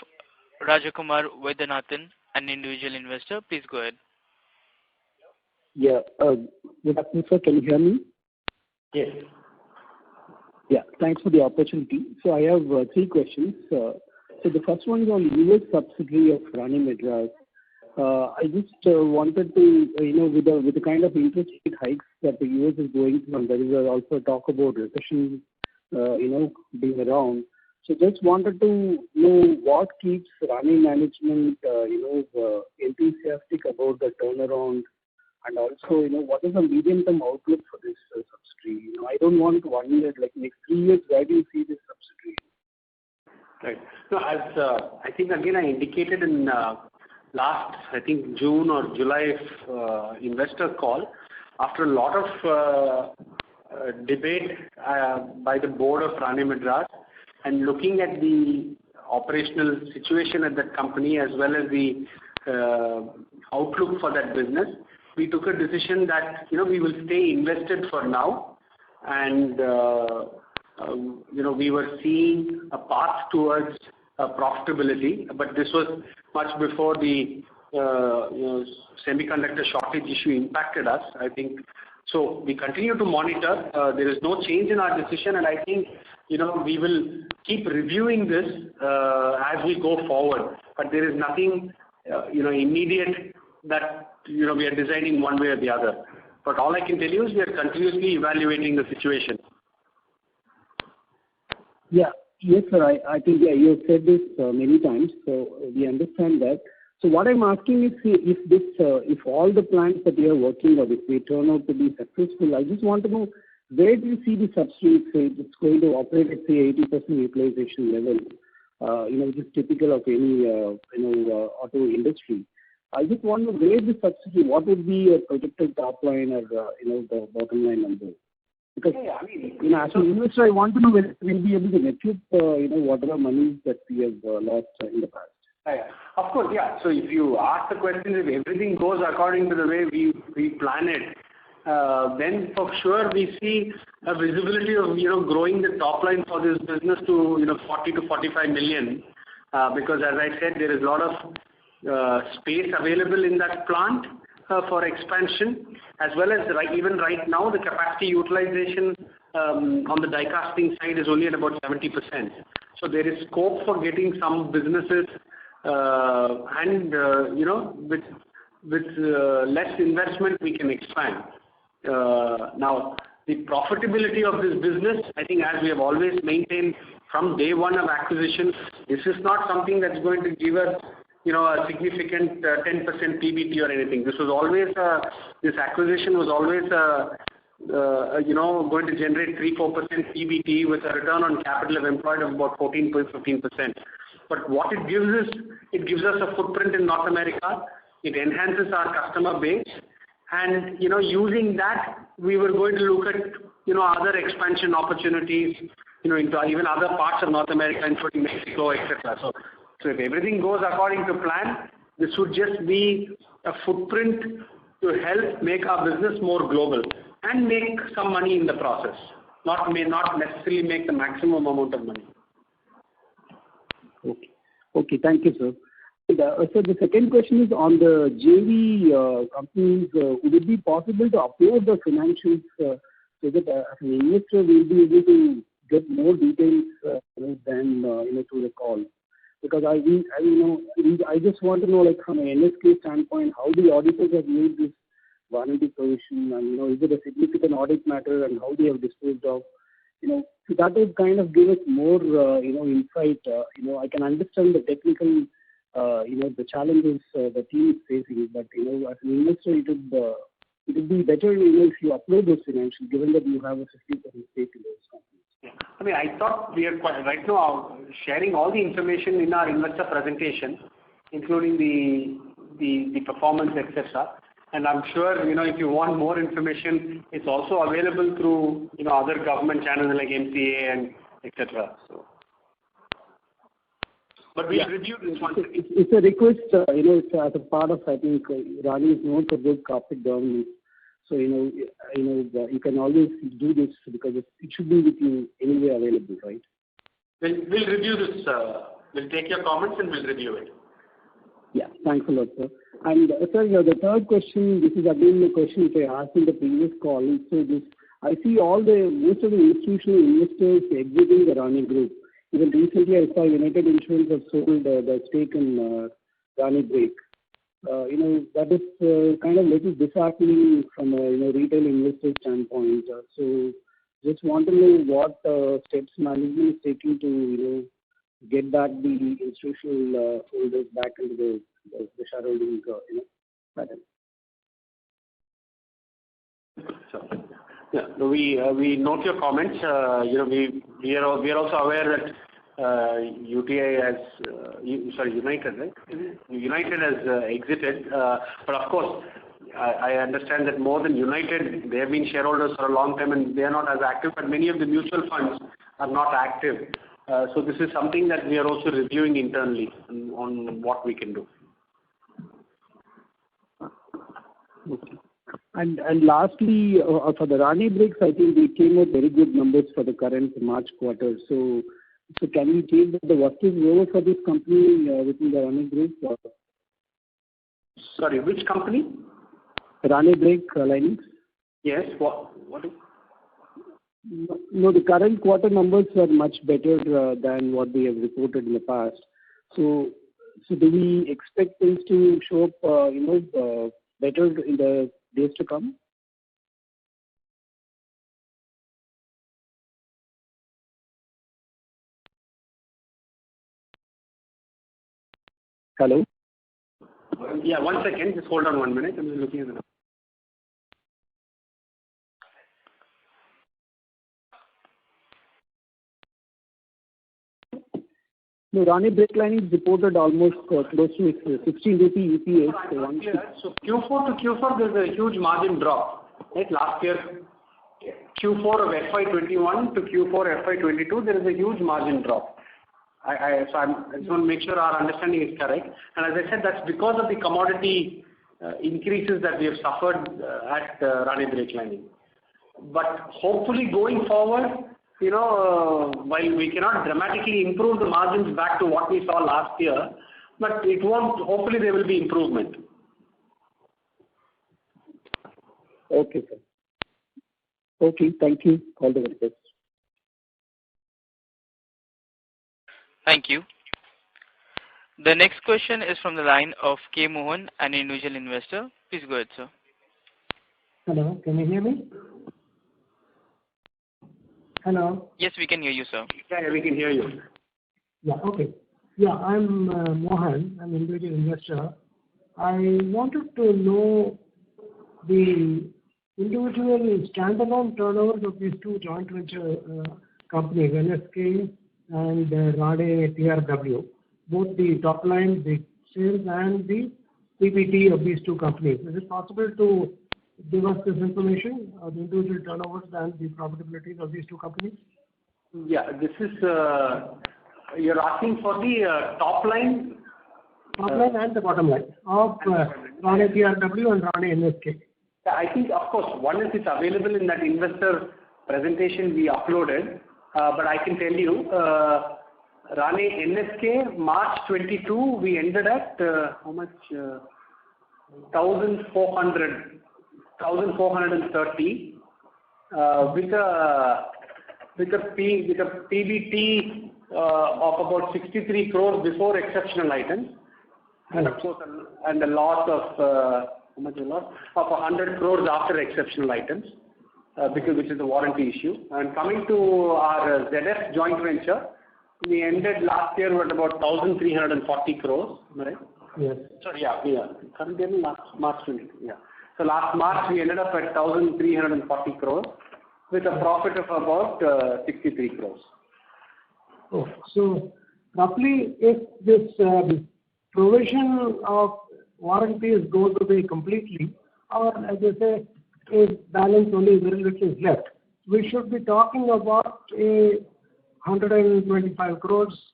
Rajakumar Vedanathan, an individual investor. Please go ahead. Yeah. Good afternoon, sir. Can you hear me? Yes. Yeah. Thanks for the opportunity. So I have three questions. So the first one is on US subsidiary of Rane Madras. I just wanted to, with the kind of interest rate hikes that the US is going through, and there is also talk about recession, being around. So just wanted to know what keeps Rane management, enthusiastic about the turnaround, and also, what is the medium-term outlook for this subsidiary? I don't want 1 year, like next 3 years. Where do you see this subsidiary? Right. So as I think again I indicated in last, I think June or July investor call, after a lot of debate by the board of Rane Madras and looking at the operational situation at that company as well as the outlook for that business, we took a decision that we will stay invested for now, and we were seeing a path towards profitability, but this was much before the semiconductor shortage issue impacted us, I think. So we continue to monitor. There is no change in our decision, and I think we will keep reviewing this as we go forward. But there is nothing immediate that we are deciding one way or the other. But all I can tell you is we are continuously evaluating the situation. Yeah. Yes, sir. I think you have said this many times, so we understand that. So what I'm asking is, if all the plans that you are working on, if they turn out to be successful, I just want to know, where do you see the subsidiary, say it's going to operate at say 80% utilization level, which is typical of any auto industry. I just want to know where the subsidiary, what would be a projected top line or the bottom line number? Because as an investor, I want to know whether we'll be able to recoup whatever money that we have lost in the past. Of course, yeah. So if you ask the question, if everything goes according to the way we plan it, then for sure we see a visibility of growing the top line for this business to 40 to 45 million, because as I said, there is a lot of space available in that plant for expansion, as well as even right now the capacity utilization on the die casting side is only at about 70%. So there is scope for getting some businesses and with less investment we can expand. Now the profitability of this business, I think as we have always maintained from day one of acquisition, this is not something that's going to give us a significant 10% PBT or anything. This was always this acquisition was always going to generate 3-4% PBT with a return on capital employed of about 14-15%. But what it gives us a footprint in North America. It enhances our customer base, and using that we were going to look at other expansion opportunities into even other parts of North America, including Mexico, etc. So if everything goes according to plan, this would just be a footprint to help make our business more global and make some money in the process. Not necessarily make the maximum amount of money. Okay. Thank you, sir. So the second question is on the JV companies. Would it be possible to upload the financials so that as an investor we'll be able to get more details than through the call? Because I just want to know, like from an NSK standpoint, how the auditors have made this warranty provision, and is it a significant audit matter, and how they have disposed of. So that would kind of give us more insight. I can understand the technical the challenges the team is facing, but as an investor it would be better if you upload those financials, given that you have a 50% stake in those companies. I thought we are right now sharing all the information in our investor presentation, including the performance, etc. And I'm sure if you want more information, it's also available through other government channels like MCA and etc. So, but we'll review this one. It's a request. It's as a part of, I think Rane is known for good corporate governance. So you can always do this because it should be with you anyway available, right? We'll review this. We'll take your comments and we'll review it. Yeah, thanks a lot, sir. And sir, the third question, this is again the question which I asked in the previous call. So I see most of the institutional investors exiting the Rane Group. Even recently, I saw United Insurance have sold the stake in Rane Break. That is kind of little disheartening from a retail investor standpoint. So just want to know what steps management is taking to get back the institutional holders back into the shareholding pattern. Yeah, we note your comments. We are also aware that UTI has United, right? United has exited, but of course I understand that more than United, they have been shareholders for a long time and they are not as active. But many of the mutual funds are not active. So this is something that we are also reviewing internally on what we can do. Okay. And lastly, for the Rane Breaks, I think we came out very good numbers for the current March quarter. So can we take that the worst is over for this company within the Rane Group? Sorry, which company? Rane Break Linings. Yes. What is? No, the current quarter numbers are much better than what we have reported in the past. So do we expect things to show up, better in the days to come? Hello? Yeah, 1 second. Just hold on 1 minute. I'm just looking at the. No, Rane Break Linings reported almost close to 16 rupee EPS. So Q4 to Q4, there's a huge margin drop. Right? Last year, Q4 of FY21 to Q4 FY22, there is a huge margin drop. I just want to make sure our understanding is correct. And as I said, that's because of the commodity increases that we have suffered at Rane Break Lining. But hopefully going forward, while we cannot dramatically improve the margins back to what we saw last year, but it won't. Hopefully there will be improvement. Okay, sir. Okay, thank you. All the very best. Thank you. The next question is from the line of K. Mohan, an individual investor. Please go ahead, sir. Hello, can you hear me? Hello? Yes, we can hear you, sir. Yeah, we can hear you. Yeah, okay. Yeah, I'm Mohan. I'm an individual investor. I wanted to know the individual standalone turnovers of these two joint venture companies, NSK and Rane TRW, both the top line, the sales and the PBT of these two companies. Is it possible to give us this information, the individual turnovers and the profitabilities of these two companies? Yeah, this is, you're asking for the top line? Top line and the bottom line of Rane TRW and Rane NSK. I think, of course, one is it's available in that investor presentation we uploaded, but I can tell you, Rane NSK, March 22, we ended at how much? 1,430 with a PBT of about 63 crores before exceptional items, and of course, and a loss of how much a loss of 100 crores after exceptional items, which is the warranty issue. And coming to our ZF joint venture, we ended last year with about 1,340 crores, right? Yes. Sorry, yeah. Current year, March 22, yeah. So last March we ended up at 1,340 crores with a profit of about 63 crores. Oh, so roughly, if this provision of warranties goes away completely, or as I say, if balance only very little is left, we should be talking about a 125 crores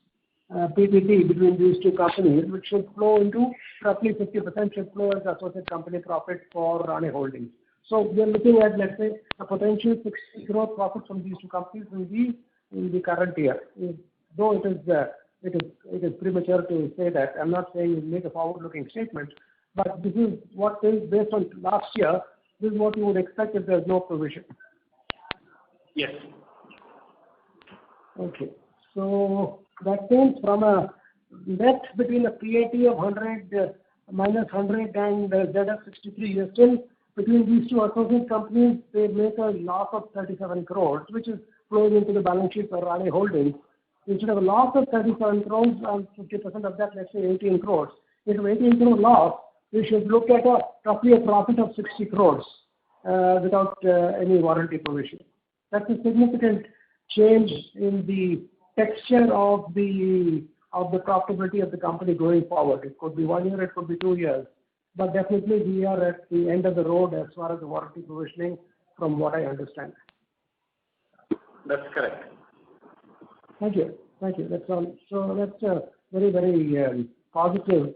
PBT between these two companies, which should flow into roughly 50% should flow as associate company profit for Rane Holdings. So we are looking at, let's say, a potential 60 crore profit from these two companies in the current year. Though it is premature to say that. I'm not saying we make a forward-looking statement, but this is what is based on last year. This is what you would expect if there's no provision. Yes. Okay. So that means from a net between a PAT of 100 minus 100 and ZF 63, you're still between these two associate companies, they make a loss of 37 crores, which is flowing into the balance sheet for Rane Holdings. Instead of a loss of 37 crores, and 50% of that, let's say 18 crores. Instead of 18 crore loss, we should look at roughly a profit of 60 crores without any warranty provision. That's a significant change in the texture of the profitability of the company going forward. It could be 1 year, it could be 2 years. But definitely we are at the end of the road as far as the warranty provisioning, from what I understand. That's correct. Thank you. Thank you. That's all. So that's a very, very positive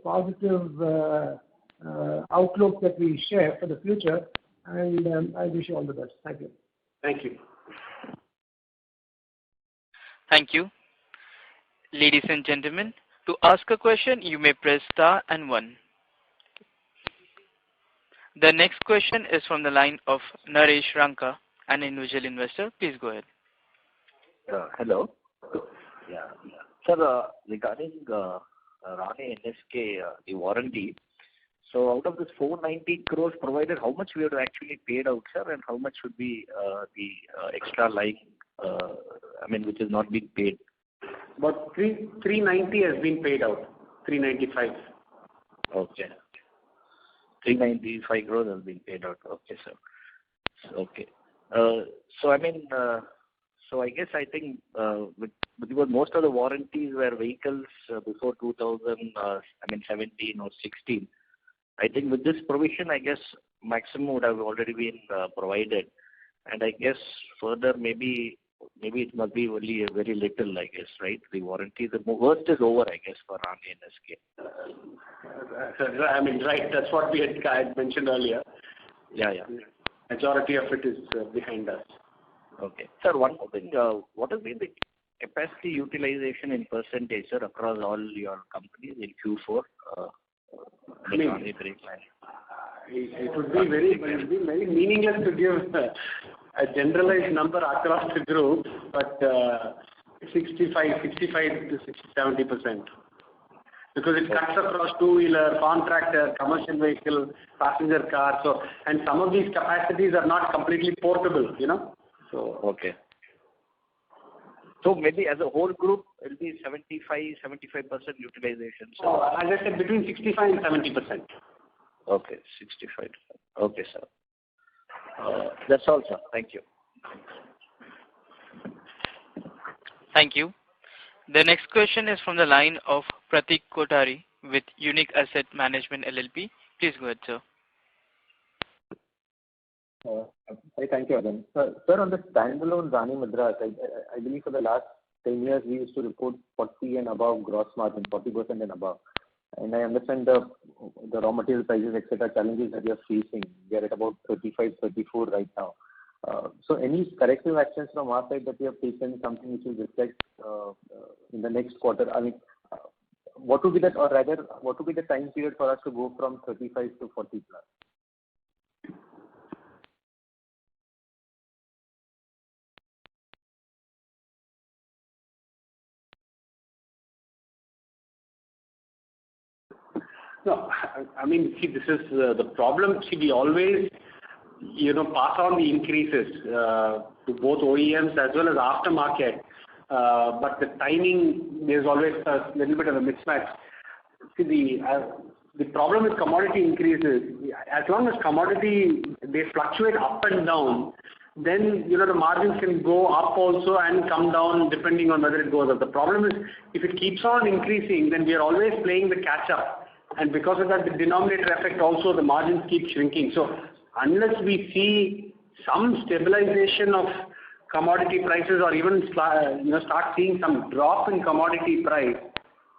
outlook that we share for the future. And I wish you all the best. Thank you. Thank you. Thank you. Ladies and gentlemen, to ask a question, you may press star and 1. The next question is from the line of Naresh Ranka, an individual investor. Please go ahead. Hello. Yeah. Sir, regarding Rane NSK, the warranty, so out of this 490 crores provided, how much we have actually paid out, sir, and how much should be the extra lying, which is not being paid? About 390 has been paid out. 395. Okay. 395 crores has been paid out. Okay, sir. Okay. So I think because most of the warranties were vehicles before 2017 or 16. I think with this provision, I guess maximum would have already been provided, and I guess further maybe it must be only a very little, I guess, right? The warranty, the worst is over, I guess, for Rane NSK. Right. That's what we had mentioned earlier. Yeah. Majority of it is behind us. Okay. Sir, one more thing. What has been the capacity utilization in percentage, sir, across all your companies in Q4? It would be very meaningless to give a generalized number across the group, but 65 to 70%. Because it cuts across two-wheeler, contractor, commercial vehicle, passenger car. So, and some of these capacities are not completely portable, So okay. So maybe as a whole group, it will be 75% utilization. So as I said, between 65 and 70%. Okay, 65. Okay, sir. That's all, sir. Thank you. Thank you. The next question is from the line of Pratik Kothari with Unique Asset Management LLP. Please go ahead, sir. Thank you, Adam. Sir, on the standalone Rane Madras, I believe for the last 10 years we used to report 40 and above gross margin, 40% and above. And I understand the raw material prices, etc., challenges that you are facing. We are at about 35, 34 right now. So any corrective actions from our side that we have taken, something which will reflect in the next quarter? What would be that, or rather, what would be the time period for us to go from 35 to 40 plus? No, see, this is the problem. See, we always, pass on the increases to both OEMs as well as aftermarket. But the timing, there's always a little bit of a mismatch. See, the problem with commodity increases, as long as commodity, they fluctuate up and down, then, the margins can go up also and come down depending on whether it goes up. The problem is, if it keeps on increasing, then we are always playing the catch up. And because of that, the denominator effect also, the margins keep shrinking. So unless we see some stabilization of commodity prices or even start seeing some drop in commodity price,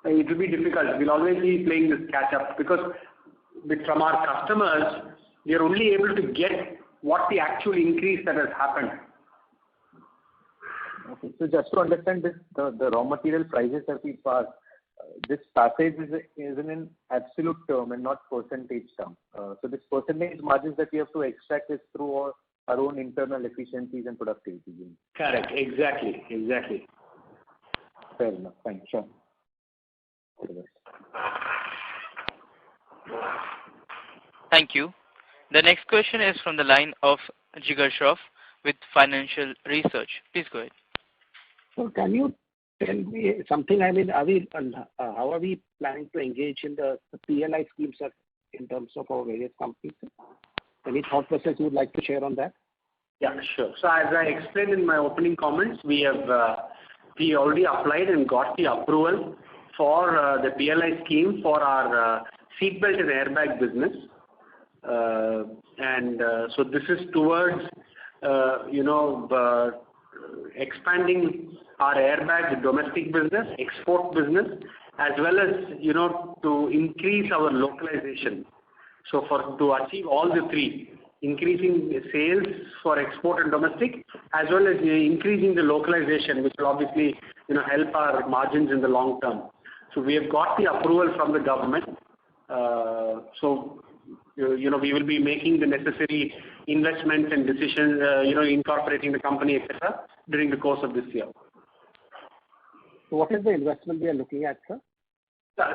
it will be difficult. We'll always be playing this catch up because from our customers, we are only able to get what the actual increase that has happened. Okay. So just to understand this, the raw material prices that we pass, this passage is in an absolute term and not percentage term. So this percentage margins that we have to extract is through our own internal efficiencies and productivity. Correct. Exactly. Fair enough. Fine. Sure. Thank you. The next question is from the line of Jigar Shroff with Financial Research. Please go ahead. So can you tell me something? I mean, how are we planning to engage in the PLI schemes in terms of our various companies? Any thought process you would like to share on that? Yeah, sure. So as I explained in my opening comments, we already applied and got the approval for the PLI scheme for our seatbelt and airbag business. So this is towards, expanding our airbag domestic business, export business, as well as, to increase our localization. So to achieve all the three, increasing sales for export and domestic, as well as increasing the localization, which will obviously, help our margins in the long term. So we have got the approval from the government. We will be making the necessary investment and decisions, incorporating the company, etc., during the course of this year. So what is the investment we are looking at, sir?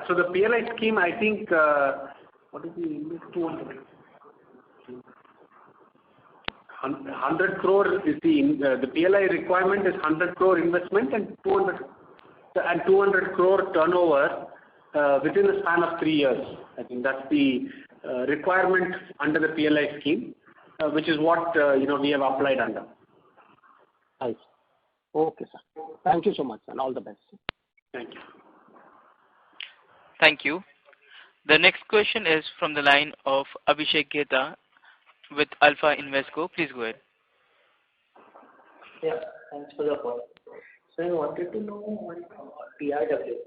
So the PLI scheme, I think, what is the 100 crore is the PLI requirement is 100 crore investment and 200 crore turnover within a span of 3 years. I think that's the requirement under the PLI scheme, which is what we have applied under. Nice. Okay, sir. Thank you so much, and all the best. Thank you. Thank you. The next question is from the line of Abhishek Geta with Alpha Invesco. Please go ahead. Yeah, thanks for the call. So I wanted to know on TRW,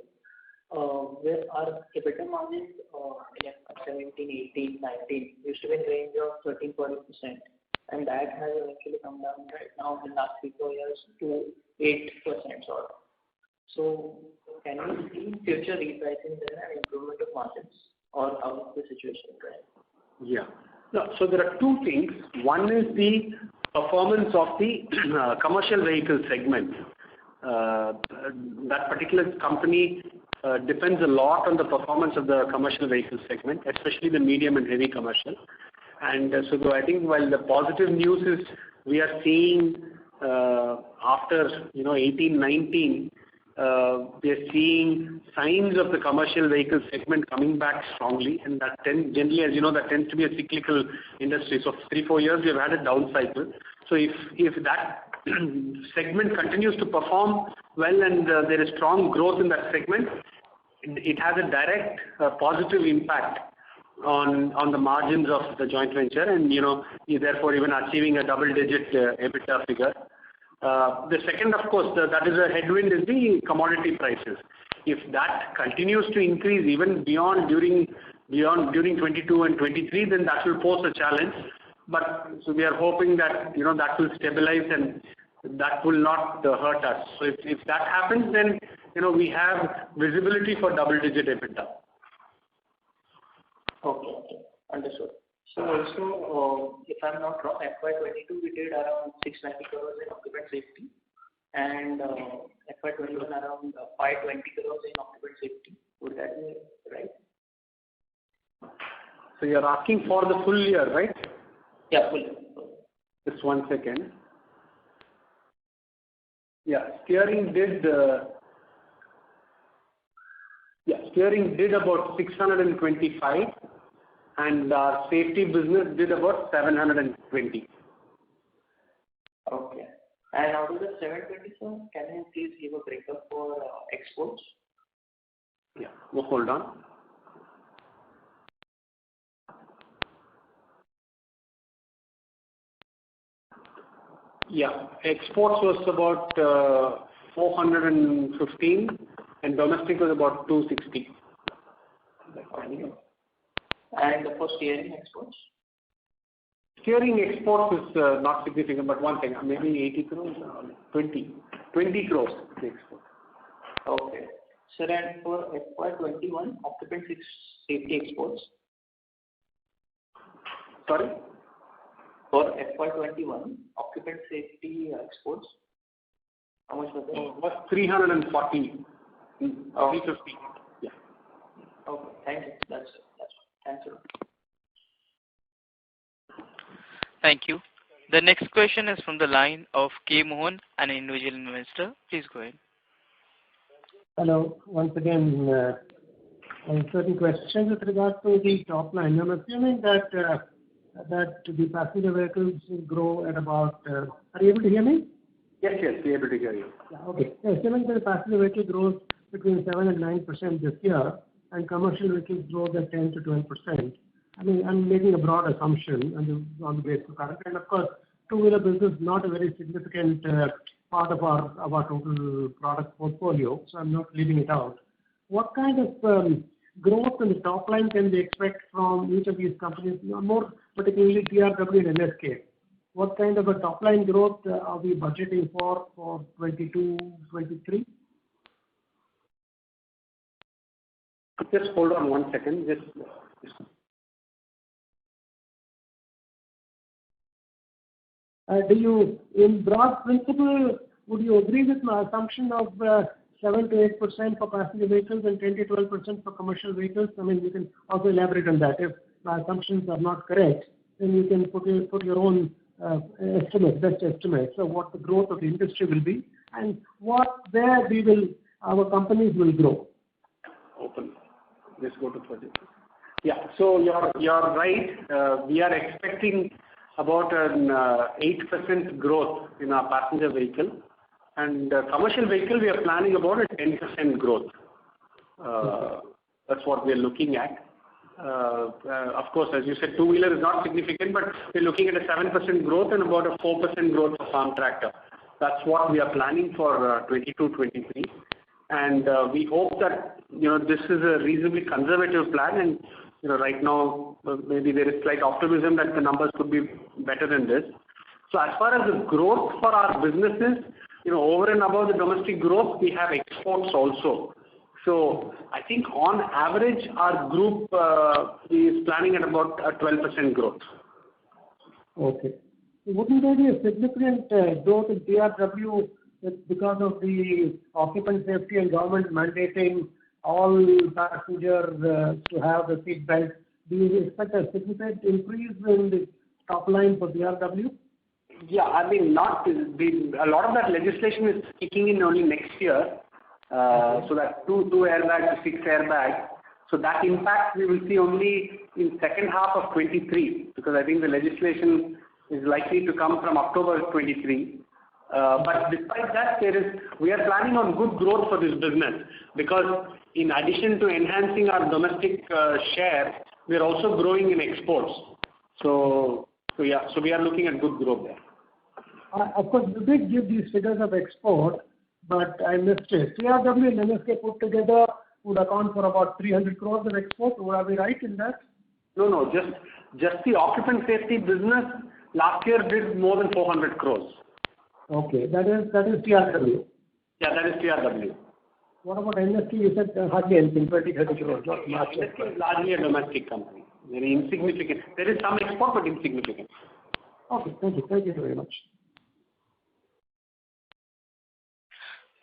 where our EBITDA margins in 17, 18, 19 used to be in the range of 13-14%, and that has eventually come down right now in the last 3-4 years to 8% sort of. So can we see future repricing there and improvement of margins, or how is the situation there? Yeah. No, so there are two things. One is the performance of the commercial vehicle segment. That particular company depends a lot on the performance of the commercial vehicle segment, especially the medium and heavy commercial. And so I think while the positive news is we are seeing after 18, 19, we are seeing signs of the commercial vehicle segment coming back strongly, and that generally, as you know, that tends to be a cyclical industry. So 3-4 years we have had a down cycle. So if that segment continues to perform well and there is strong growth in that segment, it has a direct positive impact on the margins of the joint venture, and therefore even achieving a double-digit EBITDA figure. The second, of course, that is a headwind, is the commodity prices. If that continues to increase even beyond during 22 and 23, then that will pose a challenge. But so we are hoping that that will stabilize and that will not hurt us. So if that happens, then we have visibility for double-digit EBITDA. Okay, understood. So also, if I'm not wrong, FY22 we did around 690 crores in occupant safety, and FY21 around 520 crores in occupant safety. Would that be right? So you're asking for the full year, right? Yeah, full year. Just 1 second. Yeah, steering did about 625, and our safety business did about 720. Okay. And out of the 720, sir, can you please give a breakup for exports? Yeah, hold on. Yeah, exports was about 415 and domestic was about 260. And for steering exports? Steering exports is not significant, but one thing, maybe 80 crores, 20 crores the export. Okay. Sir, and for FY21, occupant safety exports? Sorry? For FY21, occupant safety exports, how much was that? Was 340, 350. Yeah. Okay, thank you. That's it. Thanks a lot. Thank you. The next question is from the line of K. Mohan, an individual investor. Please go ahead. Hello. Once again, certain questions with regard to the top line. I'm assuming that the passenger vehicles will grow at about. Are you able to hear me? Yes, we're able to hear you. Yeah, okay. Assuming that the passenger vehicle grows between 7 and 9% this year, and commercial vehicles grow at 10 to 12%. I mean, I'm making a broad assumption on the basis of current. And of course, two-wheeler business is not a very significant part of our total product portfolio, so I'm not leaving it out. What kind of growth in the top line can we expect from each of these companies, more particularly TRW and NSK? What kind of a top line growth are we budgeting for 22, 23? Just hold on one second. Do you, in broad principle, would you agree with my assumption of 7 to 8% for passenger vehicles and 10 to 12% for commercial vehicles? I mean, you can also elaborate on that. If my assumptions are not correct, then you can put your own best estimate. So what the growth of the industry will be and where our companies will grow. Open. Let's go to project. Yeah, so you're right. We are expecting about an 8% growth in our passenger vehicle, and commercial vehicle we are planning about a 10% growth. That's what we are looking at. Of course, as you said, two-wheeler is not significant, but we're looking at a 7% growth and about a 4% growth for farm tractor. That's what we are planning for 22-23. And we hope that this is a reasonably conservative plan, and right now maybe there is slight optimism that the numbers could be better than this. So as far as the growth for our businesses, over and above the domestic growth, we have exports also. So I think on average our group is planning at about a 12% growth. Okay. Wouldn't there be a significant growth in TRW because of the occupant safety and government mandating all passengers to have the seat belt? Do you expect a significant increase in the top line for TRW? Yeah, I mean, a lot of that legislation is kicking in only next year. So that 2 airbags to 6 airbags. So that impact we will see only in second half of 23, because I think the legislation is likely to come from October 23. But despite that, we are planning on good growth for this business, because in addition to enhancing our domestic share, we are also growing in exports. So we are looking at good growth there. Of course, you did give these figures of export, but I missed it. TRW and NSK put together would account for about 300 crores of export. Are we right in that? No, just the occupant safety business last year did more than 400 crores. Okay, that is TRW. Yeah, that is TRW. What about NSK? You said hardly anything, 30 crores. Not much. NSK is largely a domestic company. Very insignificant. There is some export, but insignificant. Okay, thank you. Thank you very much.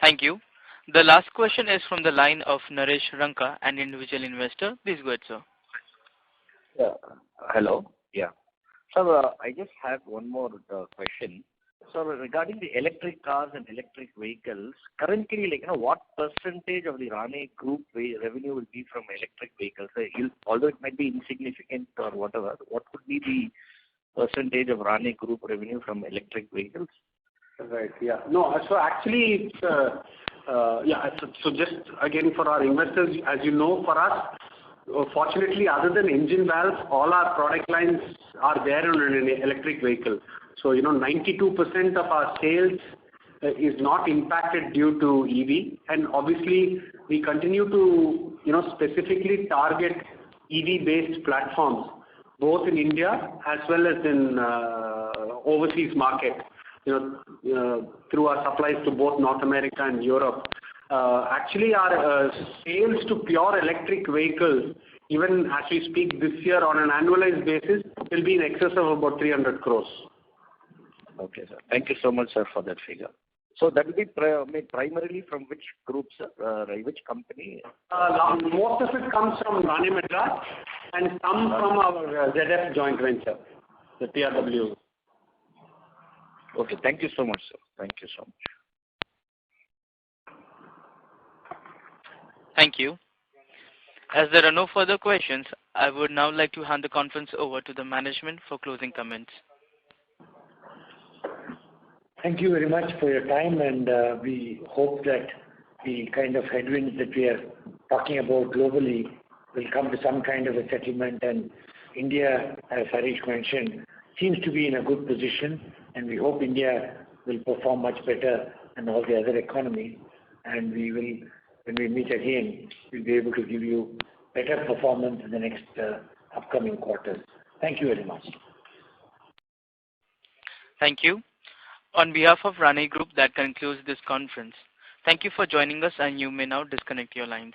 Thank you. The last question is from the line of Naresh Ranka, an individual investor. Please go ahead, sir. Hello. Yeah. Sir, I just have one more question. So regarding the electric cars and electric vehicles, currently, what percentage of the Rane Group revenue will be from electric vehicles? Although it might be insignificant or whatever, what would be the percentage of Rane Group revenue from electric vehicles? Right. Yeah. No. So actually, So just again for our investors, as you know, for us, fortunately, other than engine valves, all our product lines are there on an electric vehicle. So 92% of our sales is not impacted due to EV, and obviously we continue to specifically target EV-based platforms. both in India as well as in overseas market, through our supplies to both North America and Europe. Actually, our sales to pure electric vehicles, even as we speak this year on an annualized basis, will be in excess of about 300 crores. Okay, sir. Thank you so much, sir, for that figure. So that will be made primarily from which group, sir? Which company? Most of it comes from Rane Madras and some from our ZF joint venture, the TRW. Okay, thank you so much, sir. Thank you so much. Thank you. As there are no further questions, I would now like to hand the conference over to the management for closing comments. Thank you very much for your time, and we hope that the kind of headwinds that we are talking about globally will come to some kind of a settlement, and India, as Harish mentioned, seems to be in a good position, and we hope India will perform much better than all the other economies, and we will, when we meet again, we'll be able to give you better performance in the next upcoming quarters. Thank you very much. Thank you. On behalf of Rane Group, that concludes this conference. Thank you for joining us, and you may now disconnect your lines.